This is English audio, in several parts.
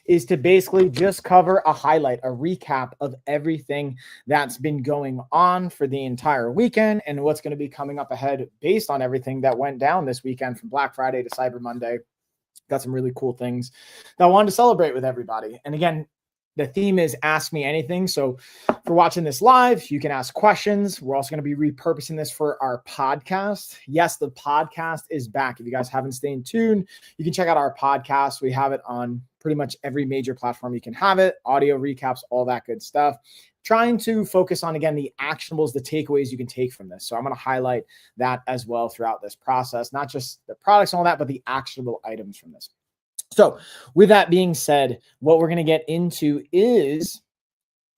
is to basically just cover a highlight, a recap of everything that's been going on for the entire weekend and what's going to be coming up ahead based on everything that went down this weekend from Black Friday to Cyber Monday. Got some really cool things that I wanted to celebrate with everybody. And again, the theme is Ask Me Anything. So for watching this live, you can ask questions. We're also going to be repurposing this for our podcast. Yes, the podcast is back. If you guys haven't stayed tuned, you can check out our podcast. We have it on pretty much every major platform you can have it, audio recaps, all that good stuff. Trying to focus on, again, the actionables, the takeaways you can take from this. So I'm going to highlight that as well throughout this process, not just the products and all that, but the actionable items from this. So with that being said, what we're going to get into is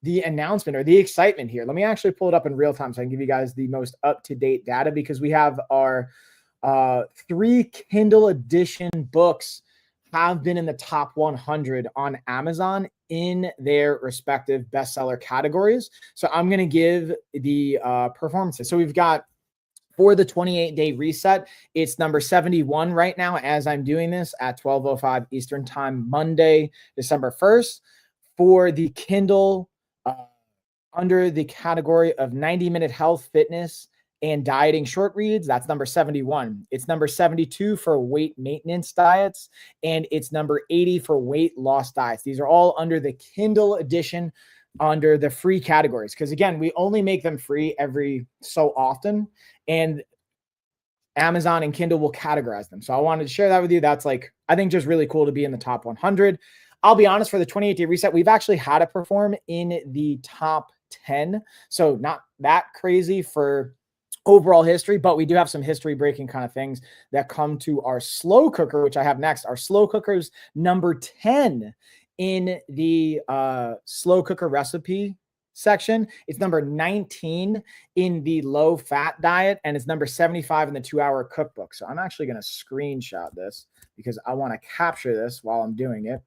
the announcement or the excitement here. Let me actually pull it up in real time so I can give you guys the most up-to-date data, because we have our 3 Kindle edition books have been in the top 100 on Amazon in their respective bestseller categories. So I'm going to give the performances. So we've got, for the 28-day reset, it's number 71 right now as I'm doing this at 12:05 Eastern Time, Monday, December 1st. For the Kindle, under the category of 90-minute health, fitness, and dieting short reads, that's number 71. It's number 72 for weight maintenance diets, and it's number 80 for weight loss diets. These are all under the Kindle edition, under the free categories. Because again, we only make them free every so often, and Amazon and Kindle will categorize them. So I wanted to share that with you. That's like, I think, just really cool to be in the top 100. I'll be honest, for the 28-day reset, we've actually had it perform in the top 10. So not that crazy for overall history, but we do have some history breaking kind of things that come to our slow cooker, which I have next. Our slow cooker is number 10 in the slow cooker recipe section. It's number 19 in the low fat diet, and it's number 75 in the 2-hour cookbook. So I'm actually going to screenshot this because I want to capture this while I'm doing it.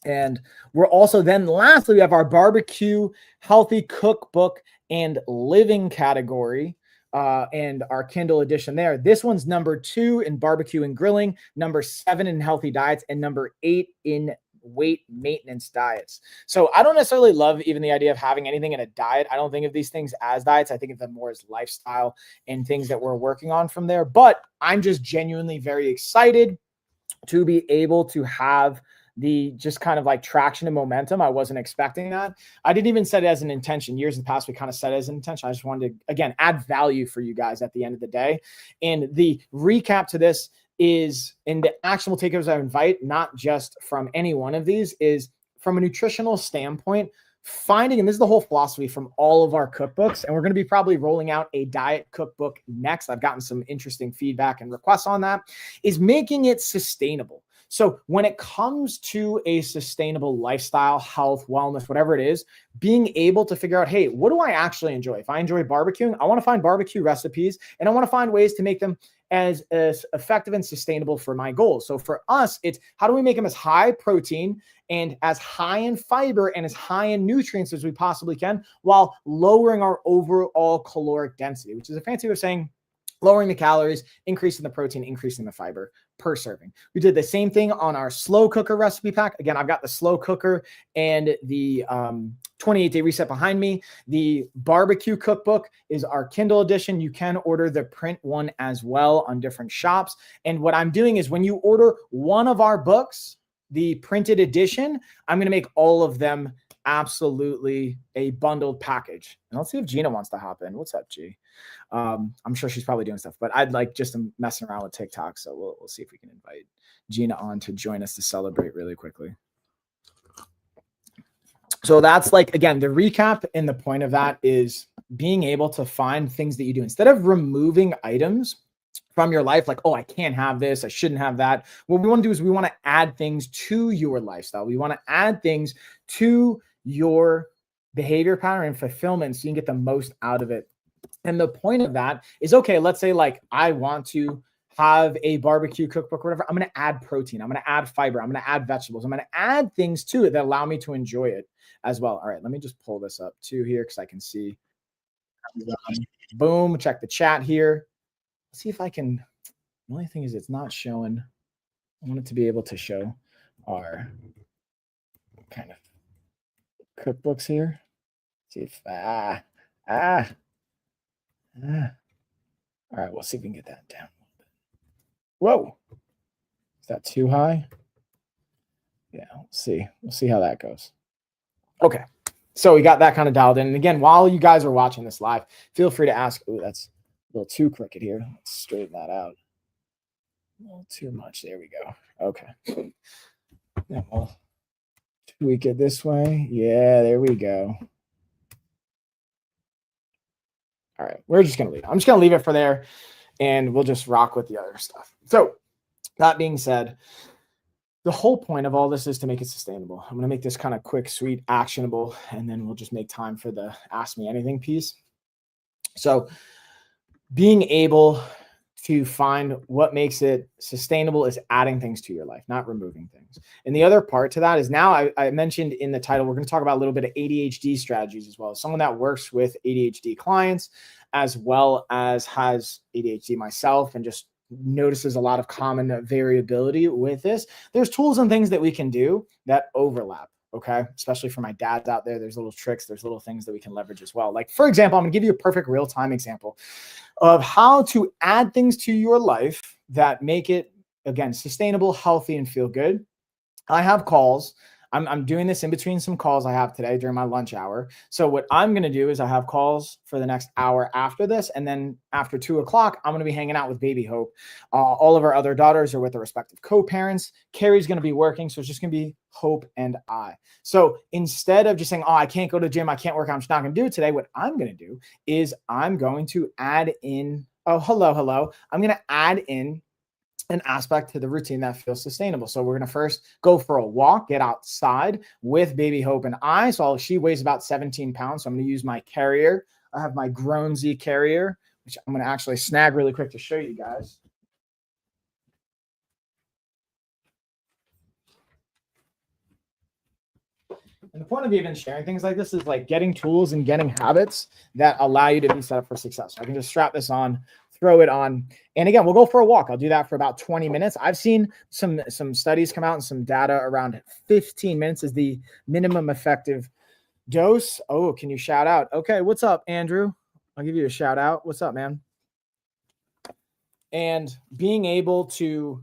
And we're also then, lastly, we have our barbecue healthy cookbook and living category, and our Kindle edition there. This one's number 2 in barbecue and grilling, number 7 in healthy diets, and number 8 in weight maintenance diets. So I don't necessarily love even the idea of having anything in a diet. I don't think of these things as diets. I think of them more as lifestyle and things that we're working on from there. But I'm just genuinely very excited to be able to have the just kind of like traction and momentum. I wasn't expecting that. I didn't even set it as an intention. Years in the past, we kind of set it as an intention. I just wanted to, again, add value for you guys at the end of the day. And the recap to this is, in the actionable takeaways I invite, not just from any one of these, is from a nutritional standpoint, finding, and this is the whole philosophy from all of our cookbooks, and we're going to be probably rolling out a diet cookbook next. I've gotten some interesting feedback and requests on that, is making it sustainable. So when it comes to a sustainable lifestyle, health, wellness, whatever it is, being able to figure out, hey, what do I actually enjoy? If I enjoy barbecuing, I want to find barbecue recipes, and I want to find ways to make them as effective and sustainable for my goals. So for us, it's how do we make them as high protein and as high in fiber and as high in nutrients as we possibly can, while lowering our overall caloric density, which is a fancy way of saying lowering the calories, increasing the protein, increasing the fiber per serving. We did the same thing on our slow cooker recipe pack. Again, I've got the slow cooker and the 28-day reset behind me. The barbecue cookbook is our Kindle edition. You can order the print one as well on different shops. And what I'm doing is, when you order one of our books, the printed edition, I'm going to make all of them absolutely a bundled package. And let's see if Gina wants to hop in. What's up, G? I'm sure she's probably doing stuff, but I'd like just to messing around with TikTok. So we'll see if we can invite Gina on to join us to celebrate really quickly. So that's like, again, the recap, and the point of that is being able to find things that you do instead of removing items from your life, like, oh, I can't have this, I shouldn't have that. What we want to do is we want to add things to your lifestyle. We want to add things to your behavior pattern and fulfillment so you can get the most out of it. And the point of that is, okay, let's say like I want to have a barbecue cookbook or whatever. I'm going to add protein. I'm going to add fiber. I'm going to add vegetables. I'm going to add things to it that allow me to enjoy it as well. All right, let me just pull this up too here because I can see. Boom, check the chat here. Let's see if I can. The only thing is it's not showing. I want it to be able to show our cookbooks here. See if, all right, we'll see if we can get that down. Whoa, is that too high? Yeah, we'll see how that goes. Okay, so we got that kind of dialed in. And again, while you guys are watching this live, feel free to ask. Oh, that's a little too crooked here. Let's straighten that out. A little too much. There we go. Okay. Yeah, we'll tweak it this way. Yeah, there we go. All right, we're just going to leave it. I'm just going to leave it for there, and we'll just rock with the other stuff. So that being said, the whole point of all this is to make it sustainable. I'm going to make this kind of quick, sweet, actionable, and then we'll just make time for the Ask Me Anything piece. So being able to find what makes it sustainable is adding things to your life, not removing things. And the other part to that is now I mentioned in the title, we're going to talk about a little bit of ADHD strategies as well. Someone that works with ADHD clients as well as has ADHD myself and just notices a lot of common variability with this. There's tools and things that we can do that overlap. Okay. Especially for my dads out there, there's little tricks, there's little things that we can leverage as well. Like, for example, I'm going to give you a perfect real-time example of how to add things to your life that make it, again, sustainable, healthy, and feel good. I have calls. I'm doing this in between some calls I have today during my lunch hour. So what I'm going to do is I have calls for the next hour after this. And then after 2 o'clock, I'm going to be hanging out with baby Hope. All of our other daughters are with their respective co-parents. Carrie's going to be working. So it's just going to be Hope and I. So instead of just saying, oh, I can't go to the gym, I can't work out, I'm just not going to do it today. What I'm going to do is I'm going to add in, oh, hello. I'm going to add in an aspect to the routine that feels sustainable. So we're going to first go for a walk, get outside with baby Hope and I. So she weighs about 17 pounds. So I'm going to use my carrier. I have my Groansy carrier, which I'm going to actually snag really quick to show you guys. And the point of even sharing things like this is like getting tools and getting habits that allow you to be set up for success. So I can just strap this on, throw it on. And again, we'll go for a walk. I'll do that for about 20 minutes. I've seen some studies come out and some data around 15 minutes is the minimum effective dose. Oh, can you shout out? Okay. What's up, Andrew? I'll give you a shout out. What's up, man? And being able to,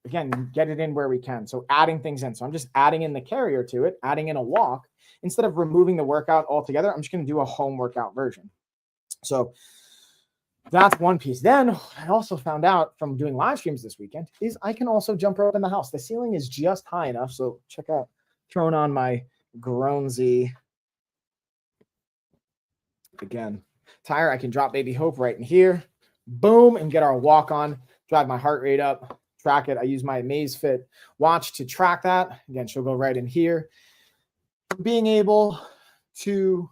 again, get it in where we can. So adding things in. So I'm just adding in the carrier to it, adding in a walk. Instead of removing the workout altogether, I'm just going to do a home workout version. So that's one piece. Then I also found out from doing live streams this weekend is I can also jump rope in the house. The ceiling is just high enough. So check out, throwing on my Groansy. Again, tire, I can drop baby Hope right in here. Boom, and get our walk on, drive my heart rate up, track it. I use my Amazfit watch to track that. Again, she'll go right in here. Being able to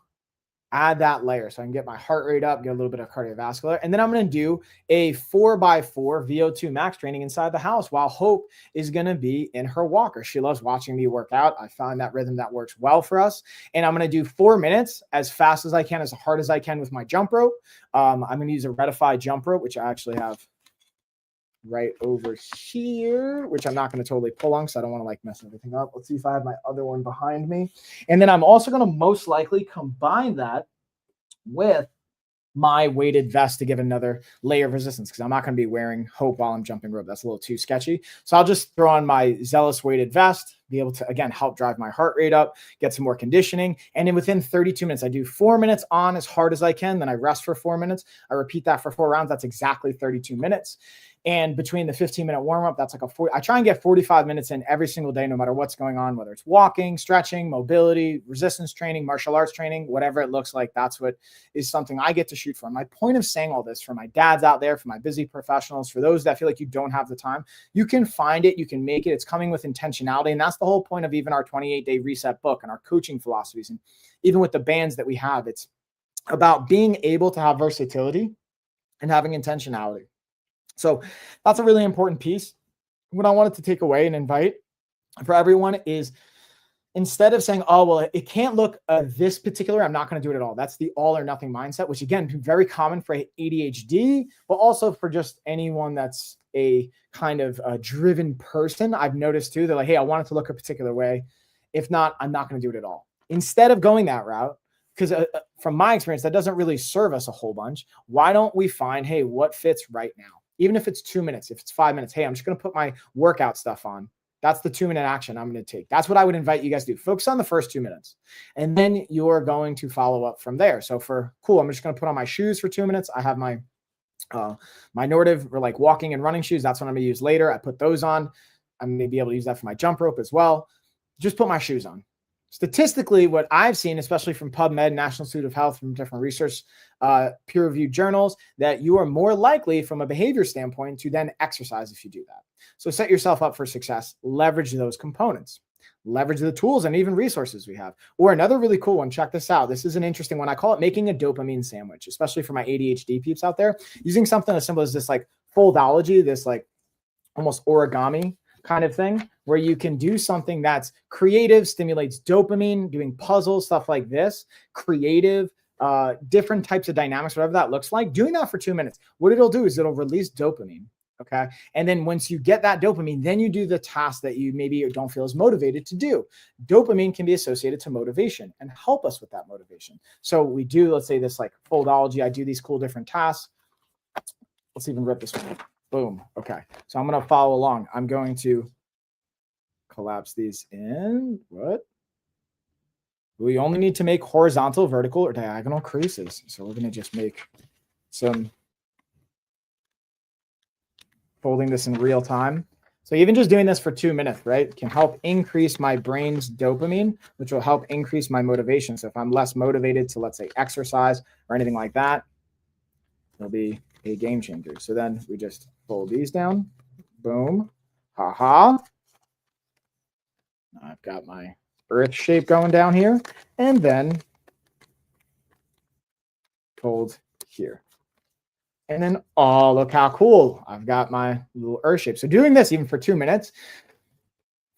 add that layer so I can get my heart rate up, get a little bit of cardiovascular. And then I'm going to do a 4x4 VO2 max training inside the house while Hope is going to be in her walker. She loves watching me work out. I find that rhythm that works well for us. And I'm going to do 4 minutes as fast as I can, as hard as I can with my jump rope. I'm going to use a Redify jump rope, which I actually have right over here, which I'm not going to totally pull on because I don't want to like mess everything up. Let's see if I have my other one behind me. And then I'm also going to most likely combine that with my weighted vest to give another layer of resistance because I'm not going to be wearing Hope while I'm jumping rope. That's a little too sketchy. So I'll just throw on my Zealous weighted vest, be able to, again, help drive my heart rate up, get some more conditioning. And then within 32 minutes, I do 4 minutes on as hard as I can. Then I rest for 4 minutes. I repeat that for 4 rounds. That's exactly 32 minutes. And between the 15-minute warm-up, that's like I try and get 45 minutes in every single day, no matter what's going on, whether it's walking, stretching, mobility, resistance training, martial arts training, whatever it looks like. That's what is something I get to shoot for. My point of saying all this for my dads out there, for my busy professionals, for those that feel like you don't have the time, you can find it, you can make it. It's coming with intentionality. And that's the whole point of even our 28-day reset book and our coaching philosophies. And even with the bands that we have, it's about being able to have versatility and having intentionality. So that's a really important piece. What I wanted to take away and invite for everyone is instead of saying, oh, well, it can't look this particular, I'm not going to do it at all. That's the all or nothing mindset, which again, very common for ADHD, but also for just anyone that's a kind of a driven person. I've noticed too, they're like, hey, I want it to look a particular way. If not, I'm not going to do it at all. instead of going that route, because from my experience, that doesn't really serve us a whole bunch. Why don't we find, hey, what fits right now? Even if it's 2 minutes, if it's 5 minutes, hey, I'm just going to put my workout stuff on. That's the 2-minute action I'm going to take. That's what I would invite you guys to do. Focus on the first 2 minutes, and then you're going to follow up from there. So I'm just going to put on my shoes for 2 minutes. I have my Nordiv, or like walking and running shoes. That's what I'm going to use later. I put those on. I'm going to be able to use that for my jump rope as well. Just put my shoes on. Statistically, what I've seen, especially from PubMed, National Institute of Health, from different research, peer-reviewed journals, that you are more likely from a behavior standpoint to then exercise if you do that. So set yourself up for success. Leverage those components. Leverage the tools and even resources we have. Or another really cool one, check this out. This is an interesting one. I call it making a dopamine sandwich, especially for my ADHD peeps out there. Using something as simple as this like foldology, this like almost origami kind of thing, where you can do something that's creative, stimulates dopamine, doing puzzles, stuff like this, creative, different types of dynamics, whatever that looks like. Doing that for 2 minutes, what it'll do is it'll release dopamine. Okay. And then once you get that dopamine, then you do the task that you maybe don't feel as motivated to do. Dopamine can be associated to motivation and help us with that motivation. So we do, let's say this like foldology, I do these cool different tasks. Let's even rip this one. Boom. Okay. So I'm going to follow along. I'm going to collapse these in. What? We only need to make horizontal, vertical, or diagonal creases. So we're going to just make some folding this in real time. So even just doing this for 2 minutes, right, can help increase my brain's dopamine, which will help increase my motivation. So if I'm less motivated to, let's say, exercise or anything like that, it'll be a game changer. So then we just fold these down. Boom. Ha. I've got my earth shape going down here, and then fold here. And then, oh, look how cool. I've got my little earth shape. So doing this even for 2 minutes,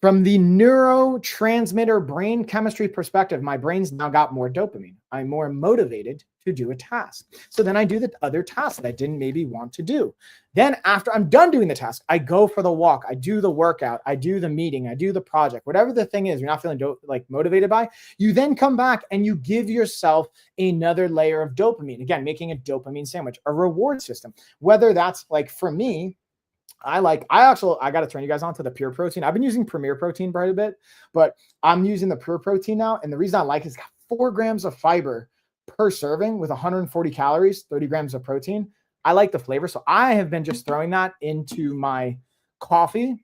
from the neurotransmitter brain chemistry perspective, my brain's now got more dopamine. I'm more motivated to do a task. So then I do the other task that I didn't maybe want to do. Then after I'm done doing the task, I go for the walk. I do the workout. I do the meeting. I do the project. Whatever the thing is, you're not feeling like motivated by, you then come back and you give yourself another layer of dopamine. Again, making a dopamine sandwich, a reward system. Whether that's like for me, I got to turn you guys on to the Pure Protein. I've been using Premier Protein quite a bit, but I'm using the Pure Protein now. And the reason I like it is it's got 4 grams of fiber per serving with 140 calories, 30 grams of protein. I like the flavor. So I have been just throwing that into my coffee.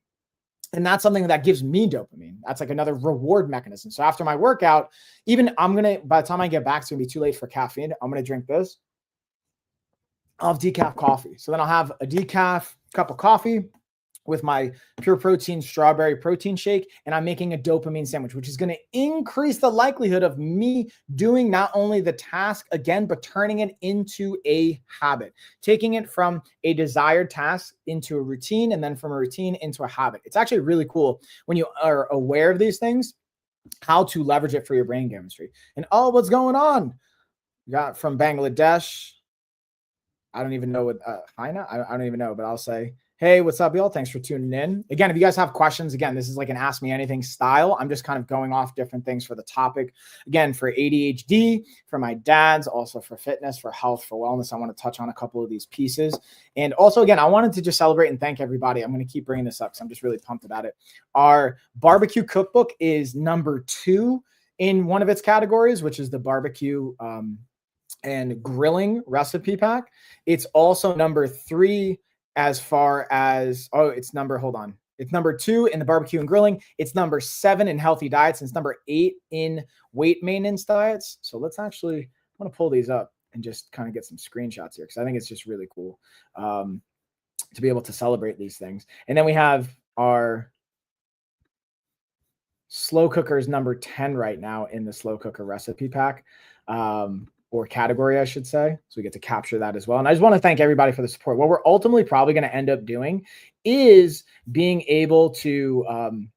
And that's something that gives me dopamine. That's like another reward mechanism. So after my workout, even by the time I get back, it's going to be too late for caffeine. I'm going to drink this. I'll have decaf coffee. So then I'll have a decaf cup of coffee with my Pure Protein strawberry protein shake, and I'm making a dopamine sandwich, which is going to increase the likelihood of me doing not only the task again, but turning it into a habit, taking it from a desired task into a routine, and then from a routine into a habit. It's actually really cool when you are aware of these things, how to leverage it for your brain chemistry. And what's going on? We got from Bangladesh. I don't even know what Hina. I don't even know, but I'll say, hey, what's up, y'all? Thanks for tuning in. Again, if you guys have questions, again, this is like an Ask Me Anything style. I'm just kind of going off different things for the topic. Again, for ADHD, for my dads, also for fitness, for health, for wellness. I want to touch on a couple of these pieces. And also, again, I wanted to just celebrate and thank everybody. I'm going to keep bringing this up because I'm just really pumped about it. Our barbecue cookbook is number 2 in one of its categories, which is the barbecue and grilling recipe pack. It's also number 3 as far as, it's number 2 in the barbecue and grilling. It's number 7 in healthy diets. And it's number 8 in weight maintenance diets. So I'm going to pull these up and just kind of get some screenshots here, because I think it's just really cool to be able to celebrate these things. And then we have our slow cookers number 10 right now in the slow cooker recipe pack. Or category, I should say. So we get to capture that as well. And I just want to thank everybody for the support. What we're ultimately probably going to end up doing is being able to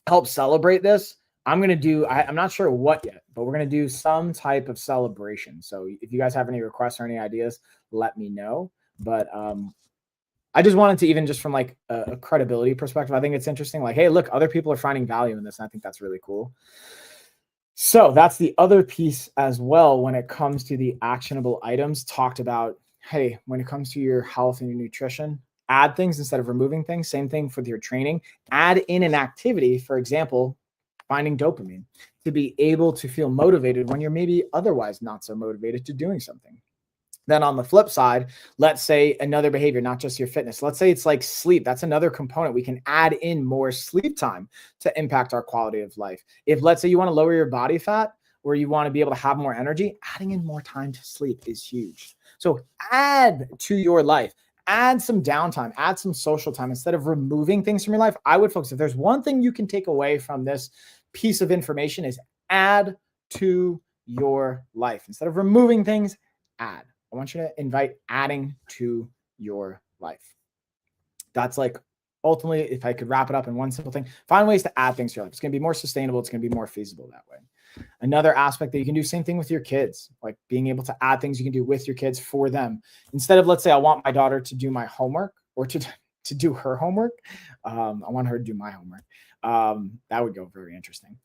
help celebrate this. I'm going to do, I'm not sure what yet, but we're going to do some type of celebration. So if you guys have any requests or any ideas, let me know. But I just wanted to, even just from like a credibility perspective, I think it's interesting. Like, hey, look, other people are finding value in this. And I think that's really cool. So that's the other piece as well when it comes to the actionable items talked about. Hey, when it comes to your health and your nutrition, add things instead of removing things. Same thing for your training. Add in an activity, for example, finding dopamine to be able to feel motivated when you're maybe otherwise not so motivated to doing something. Then on the flip side, let's say another behavior, not just your fitness. Let's say it's like sleep. That's another component. We can add in more sleep time to impact our quality of life. If let's say you want to lower your body fat or you want to be able to have more energy, adding in more time to sleep is huge. So add to your life, add some downtime, add some social time. Instead of removing things from your life, I would focus. If there's one thing you can take away from this piece of information is add to your life. Instead of removing things, add. I want you to invite adding to your life. That's like ultimately, if I could wrap it up in one simple thing, find ways to add things to your life. It's going to be more sustainable. It's going to be more feasible that way. Another aspect that you can do, same thing with your kids, like being able to add things you can do with your kids for them. Instead of, let's say, I want my daughter to do my homework or to do her homework. I want her to do my homework. That would go very interesting.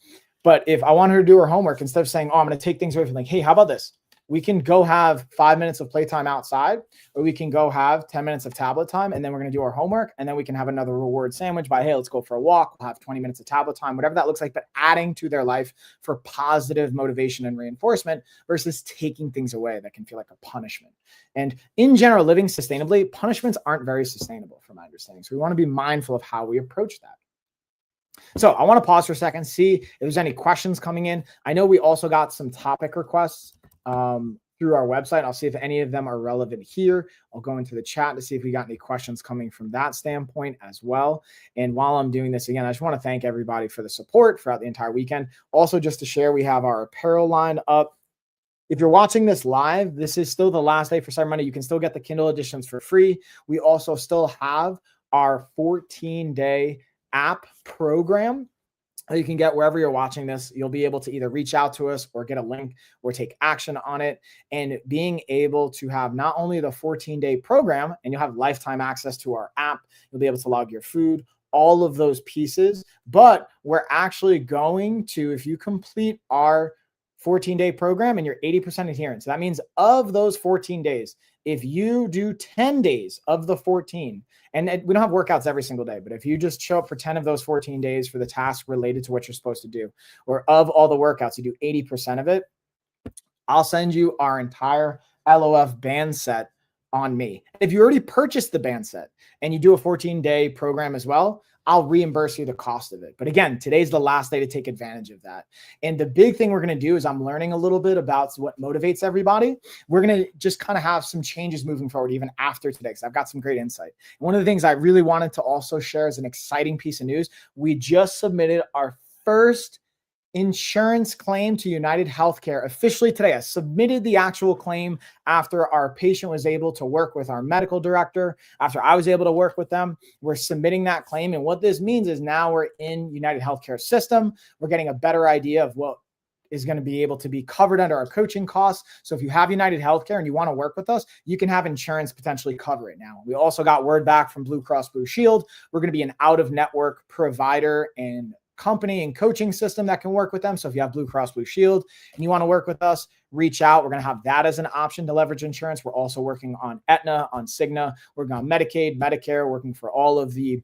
But if I want her to do her homework, instead of saying, oh, I'm going to take things away from, like, hey, how about this? We can go have 5 minutes of playtime outside, or we can go have 10 minutes of tablet time, and then we're going to do our homework, and then we can have another reward sandwich by, hey, let's go for a walk. We'll have 20 minutes of tablet time, whatever that looks like, but adding to their life for positive motivation and reinforcement versus taking things away that can feel like a punishment. And in general, living sustainably, punishments aren't very sustainable from my understanding. So we want to be mindful of how we approach that. So I want to pause for a second, see if there's any questions coming in. I know we also got some topic requests through our website. I'll see if any of them are relevant here. I'll go into the chat to see if we got any questions coming from that standpoint as well. And while I'm doing this again, I just want to thank everybody for the support throughout the entire weekend. Also, just to share, we have our apparel line up. If you're watching this live, this is still the last day for Cyber Monday. You can still get the Kindle editions for free. We also still have our 14-day app program that you can get wherever you're watching this. You'll be able to either reach out to us or get a link or take action on it. And being able to have not only the 14-day program, and you'll have lifetime access to our app, you'll be able to log your food, all of those pieces. But we're actually going to, if you complete our 14-day program and you're 80% adherence, that means of those 14 days, if you do 10 days of the 14, and we don't have workouts every single day, but if you just show up for 10 of those 14 days for the task related to what you're supposed to do, or of all the workouts, you do 80% of it, I'll send you our entire LOF Band Set on me. If you already purchased the band set and you do a 14-day program as well, I'll reimburse you the cost of it. But again, today's the last day to take advantage of that. And the big thing we're going to do is I'm learning a little bit about what motivates everybody. We're going to just kind of have some changes moving forward, even after today, because I've got some great insight. And one of the things I really wanted to also share as an exciting piece of news, we just submitted our first insurance claim to United Healthcare officially today. I submitted the actual claim after our patient was able to work with our medical director, after I was able to work with them. We're submitting that claim. And what this means is now we're in United Healthcare system. We're getting a better idea of what is going to be able to be covered under our coaching costs. So if you have United Healthcare and you want to work with us, you can have insurance potentially cover it now. We also got word back from Blue Cross Blue Shield. We're going to be an out-of-network provider and company and coaching system that can work with them. So if you have Blue Cross Blue Shield and you want to work with us, reach out. We're going to have that as an option to leverage insurance. We're also working on Aetna, on Cigna, working on Medicaid, Medicare, working for all of the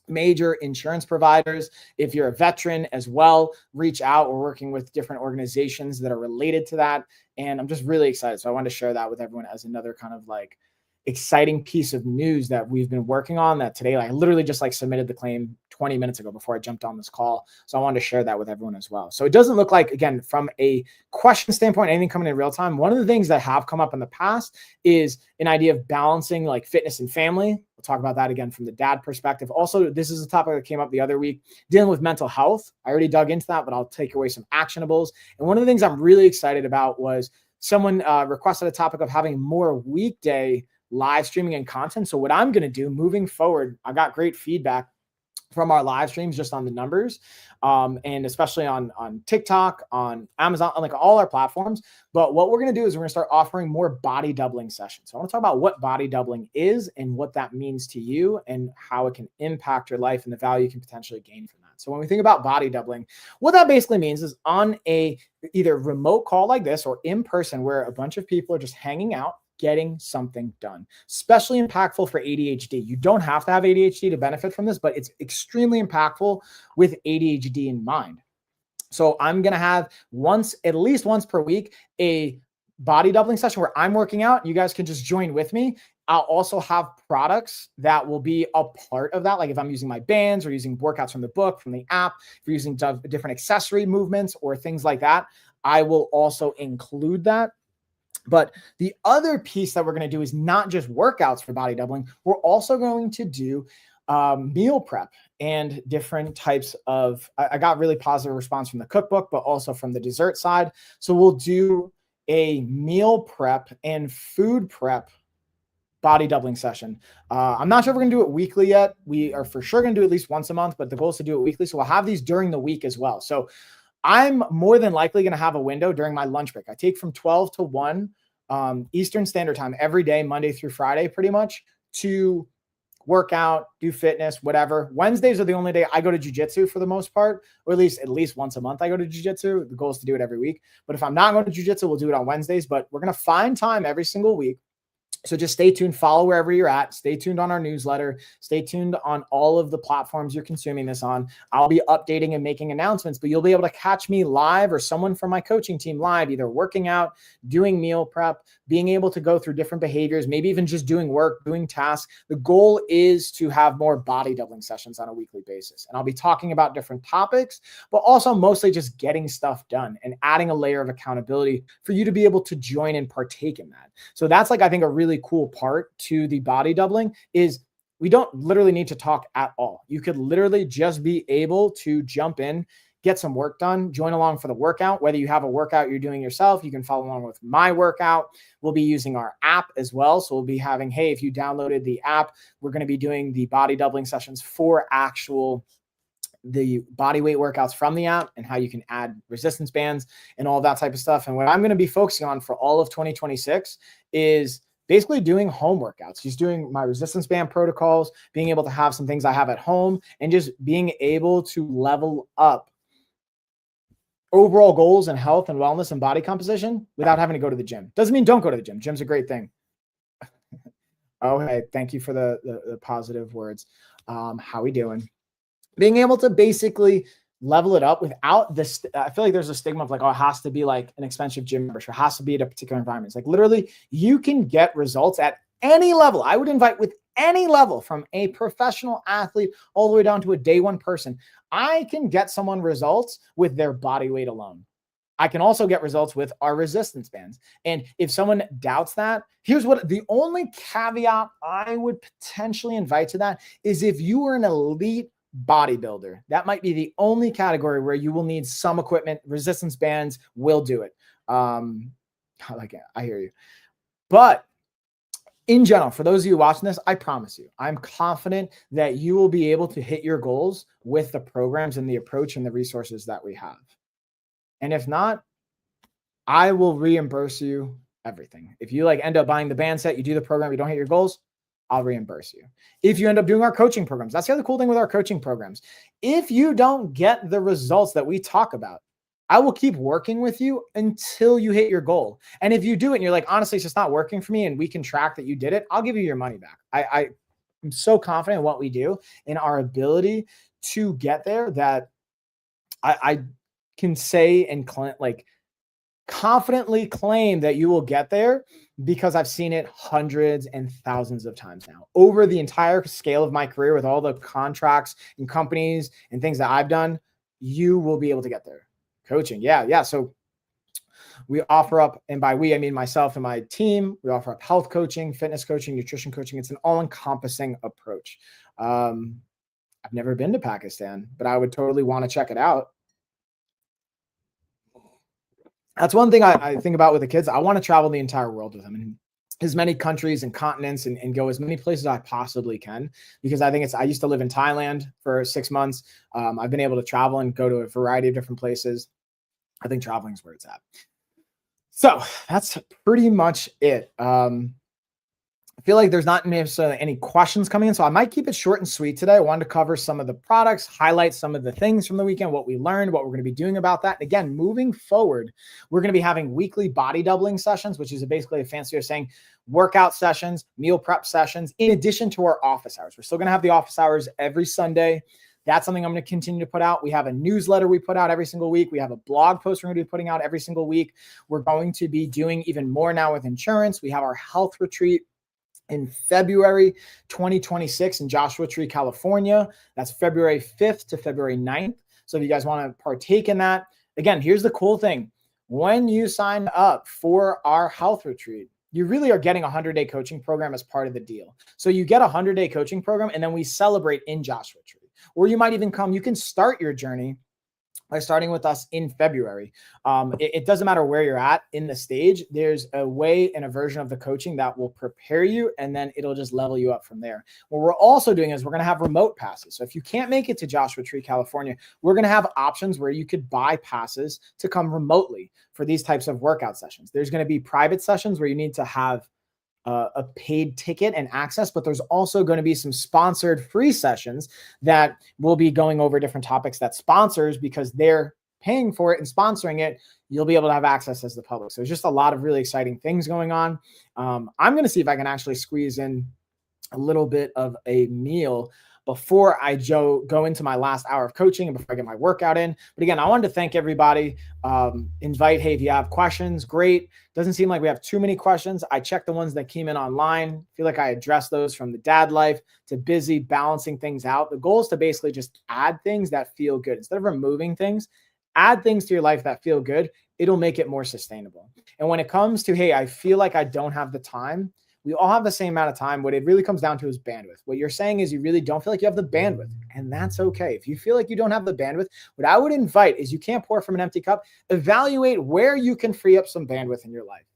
major insurance providers. If you're a veteran as well, reach out. We're working with different organizations that are related to that. And I'm just really excited. So I wanted to share that with everyone as another kind of like exciting piece of news that we've been working on that today. I literally just like submitted the claim 20 minutes ago before I jumped on this call. So I wanted to share that with everyone as well. So it doesn't look like, again, from a question standpoint, anything coming in real time. One of the things that have come up in the past is an idea of balancing like fitness and family. We'll talk about that again from the dad perspective. Also, this is a topic that came up the other week, dealing with mental health. I already dug into that, but I'll take away some actionables. And one of the things I'm really excited about was someone requested a topic of having more weekday live streaming and content. So what I'm going to do moving forward, I got great feedback from our live streams just on the numbers, and especially on TikTok, on Amazon, on like all our platforms. But what we're going to do is we're going to start offering more body doubling sessions. So I want to talk about what body doubling is and what that means to you and how it can impact your life and the value you can potentially gain from that. So when we think about body doubling, what that basically means is on a either remote call like this or in person where a bunch of people are just hanging out, getting something done. Especially impactful for ADHD. You don't have to have ADHD to benefit from this, but it's extremely impactful with ADHD in mind. So I'm going to have at least once per week, a body doubling session where I'm working out. You guys can just join with me. I'll also have products that will be a part of that. Like if I'm using my bands or using workouts from the book, from the app, if you're using different accessory movements or things like that, I will also include that. But the other piece that we're going to do is not just workouts for body doubling. We're also going to do meal prep and different types of, I got really positive response from the cookbook, but also from the dessert side. So we'll do a meal prep and food prep body doubling session. I'm not sure if we're going to do it weekly yet. We are for sure going to do at least once a month, but the goal is to do it weekly. So we'll have these during the week as well. So I'm more than likely going to have a window during my lunch break. I take from 12 to 1 Eastern Standard Time every day, Monday through Friday, pretty much, to work out, do fitness, whatever. Wednesdays are the only day I go to jiu-jitsu for the most part, or at least once a month I go to jiu-jitsu. The goal is to do it every week. But if I'm not going to jiu-jitsu, we'll do it on Wednesdays. But we're going to find time every single week. So just stay tuned, follow wherever you're at, stay tuned on our newsletter, stay tuned on all of the platforms you're consuming this on. I'll be updating and making announcements, but you'll be able to catch me live or someone from my coaching team live, either working out, doing meal prep, being able to go through different behaviors, maybe even just doing work, doing tasks. The goal is to have more body doubling sessions on a weekly basis. And I'll be talking about different topics, but also mostly just getting stuff done and adding a layer of accountability for you to be able to join and partake in that. So that's like, I think, a really cool part to the body doubling is we don't literally need to talk at all. You could literally just be able to jump in, get some work done, join along for the workout. Whether you have a workout you're doing yourself, you can follow along with my workout. We'll be using our app as well. So we'll be having, hey, if you downloaded the app, we're going to be doing the body doubling sessions for the body weight workouts from the app and how you can add resistance bands and all that type of stuff. And what I'm going to be focusing on for all of 2026 is basically doing home workouts, just doing my resistance band protocols, being able to have some things I have at home, and just being able to level up overall goals and health and wellness and body composition without having to go to the gym. Doesn't mean don't go to the gym. Gym's a great thing. Oh, hey, thank you for the positive words. How we doing? Being able to basically level it up without this. I feel like there's a stigma of like, oh, it has to be like an expensive gym membership. It has to be at a particular environment. It's like literally you can get results at any level. I would invite with any level, from a professional athlete all the way down to a day one person. I can get someone results with their body weight alone. I can also get results with our resistance bands. And if someone doubts that, here's what the only caveat I would potentially invite to that is if you are an elite bodybuilder. That might be the only category where you will need some equipment. Resistance bands will do it. I hear you. But in general, for those of you watching this, I promise you, I'm confident that you will be able to hit your goals with the programs and the approach and the resources that we have. And if not, I will reimburse you everything. If you end up buying the band set, you do the program, you don't hit your goals, I'll reimburse you. If you end up doing our coaching programs, that's the other cool thing with our coaching programs. If you don't get the results that we talk about, I will keep working with you until you hit your goal. And if you do it and you're like, honestly, it's just not working for me, and we can track that you did it, I'll give you your money back. I'm so confident in what we do, in our ability to get there, that I can say and confidently claim that you will get there, because I've seen it hundreds and thousands of times now over the entire scale of my career with all the contracts and companies and things that I've done. You will be able to get there. Coaching. Yeah. So we offer up, and by we, I mean myself and my team, we offer up health coaching, fitness coaching, nutrition coaching. It's an all-encompassing approach. I've never been to Pakistan, but I would totally want to check it out. That's one thing I think about with the kids. I want to travel the entire world with them, and as many countries and continents, and go as many places as I possibly can, because I think I used to live in Thailand for 6 months. I've been able to travel and go to a variety of different places. I think traveling is where it's at. So that's pretty much it. I feel like there's not necessarily any questions coming in, so I might keep it short and sweet today. I wanted to cover some of the products, highlight some of the things from the weekend, what we learned, what we're going to be doing about that. And again, moving forward, we're going to be having weekly body doubling sessions, which is basically a fancy way of saying workout sessions, meal prep sessions, in addition to our office hours. We're still going to have the office hours every Sunday. That's something I'm going to continue to put out. We have a newsletter we put out every single week. We have a blog post we're going to be putting out every single week. We're going to be doing even more now with insurance. We have our health retreat in February 2026 in Joshua Tree, California. That's February 5th to February 9th. So if you guys want to partake in that, again, here's the cool thing. When you sign up for our health retreat, you really are getting a 100-day coaching program as part of the deal. So you get a 100-day coaching program, and then we celebrate in Joshua Tree. Or you might even come, you can start your journey by starting with us in February. It doesn't matter where you're at in the stage. There's a way and a version of the coaching that will prepare you, and then it'll just level you up from there. What we're also doing is we're going to have remote passes. So if you can't make it to Joshua Tree, California, we're going to have options where you could buy passes to come remotely for these types of workout sessions. There's going to be private sessions where you need to have a paid ticket and access, but there's also going to be some sponsored free sessions that will be going over different topics that sponsors, because they're paying for it and sponsoring it, you'll be able to have access as the public. So there's just a lot of really exciting things going on. I'm going to see if I can actually squeeze in a little bit of a meal before I go into my last hour of coaching and before I get my workout in. But again, I wanted to thank everybody. Invite, hey, if you have questions, great. Doesn't seem like we have too many questions. I checked the ones that came in online. I feel like I addressed those, from the dad life to busy, balancing things out. The goal is to basically just add things that feel good. Instead of removing things, add things to your life that feel good. It'll make it more sustainable. And when it comes to, hey, I feel like I don't have the time, we all have the same amount of time. What it really comes down to is bandwidth. What you're saying is you really don't feel like you have the bandwidth, and that's okay. If you feel like you don't have the bandwidth, what I would invite is, you can't pour from an empty cup. Evaluate where you can free up some bandwidth in your life.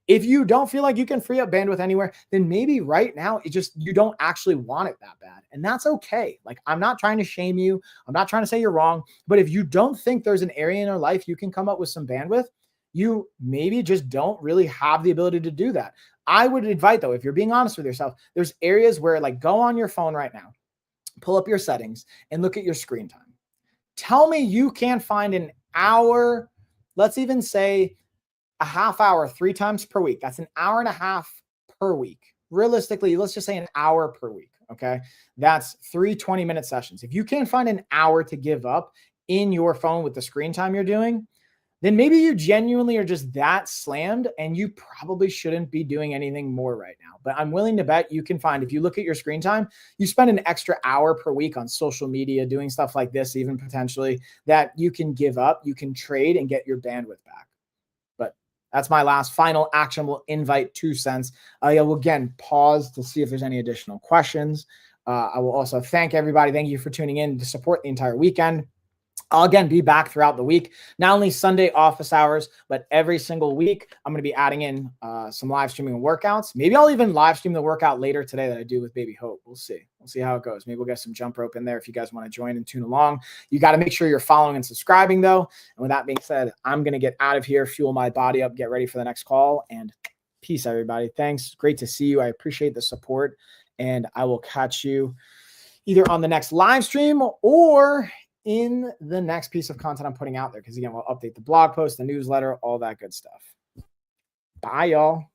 If you don't feel like you can free up bandwidth anywhere, then maybe right now you don't actually want it that bad. And that's okay. Like, I'm not trying to shame you. I'm not trying to say you're wrong. But if you don't think there's an area in your life you can come up with some bandwidth, you maybe just don't really have the ability to do that. I would invite, though, if you're being honest with yourself, there's areas where, like, go on your phone right now, pull up your settings and look at your screen time. Tell me you can't find an hour, let's even say a half hour 3 times per week. That's an hour and a half per week. Realistically, let's just say an hour per week. Okay. That's 3 20-minute sessions. If you can't find an hour to give up in your phone with the screen time you're doing, then maybe you genuinely are just that slammed and you probably shouldn't be doing anything more right now. But I'm willing to bet you can find, if you look at your screen time, you spend an extra hour per week on social media, doing stuff like this, even potentially, that you can give up, you can trade and get your bandwidth back. But that's my last final actionable invite, 2 cents. I will again pause to see if there's any additional questions. I will also thank everybody. Thank you for tuning in to support the entire weekend. I'll again be back throughout the week, not only Sunday office hours, but every single week. I'm going to be adding in some live streaming and workouts. Maybe I'll even live stream the workout later today that I do with Baby Hope. We'll see. We'll see how it goes. Maybe we'll get some jump rope in there if you guys want to join and tune along. You got to make sure you're following and subscribing, though. And with that being said, I'm going to get out of here, fuel my body up, get ready for the next call, and peace, everybody. Thanks. Great to see you. I appreciate the support, and I will catch you either on the next live stream or in the next piece of content I'm putting out there. Because again, we'll update the blog post, the newsletter, all that good stuff. Bye, y'all.